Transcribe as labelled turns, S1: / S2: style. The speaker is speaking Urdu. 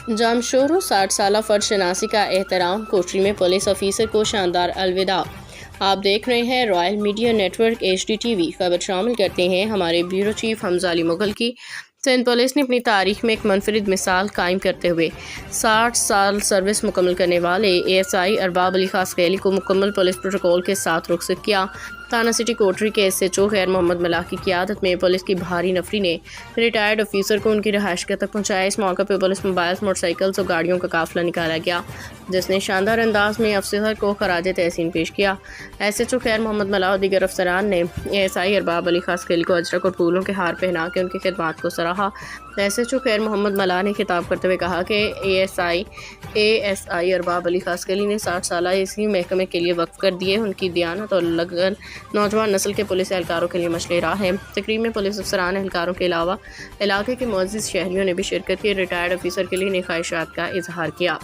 S1: جامشورو 60 سالہ فرد شناسی کا احترام، کوٹری میں پولیس آفیسر کو شاندار الوداع۔ آپ دیکھ رہے ہیں royal media network HD TV۔ خبر شامل کرتے ہیں ہمارے بیورو چیف حمزہ علی مغل کی۔ سندھ پولیس نے اپنی تاریخ میں ایک منفرد مثال قائم کرتے ہوئے 60 سال سروس مکمل کرنے والے ASI ارباب علی خاسقیلی کو مکمل پولیس پروٹوکول کے ساتھ رخصت کیا۔ تھانہ سٹی کوٹری کے SHO خیر محمد ملاح کی قیادت میں پولیس کی بھاری نفری نے ریٹائرڈ آفیسر کو ان کی رہائش گاہ تک پہنچایا۔ اس موقع پہ پولیس موبائلز، موٹر سائیکلز اور گاڑیوں کا قافلہ نکالا گیا، جس نے شاندار انداز میں افسر کو خراج تحسین پیش کیا۔ SHO خیر محمد ملاح اور دیگر افسران نے ASI ارباب علی خاسقیلی کو اجرک اور پھولوں کے ہار پہنا کے ان کی خدمات کو سراہا۔ SHO خیر محمد ملاح نے خطاب کرتے ہوئے کہا کہ ASI ارباب علی خاسقیلی نے 60 سالہ اسی محکمے کے لیے وقف کر دیے۔ ان کی دیانت اور لگن نوجوان نسل کے پولیس اہلکاروں کے لیے مشعل راہ ہے۔ تقریب میں پولیس افسران اہلکاروں کے علاوہ علاقے کے معزز شہریوں نے بھی شرکت کی، ریٹائرڈ آفیسر کے لیے نیک خواہشات کا اظہار کیا۔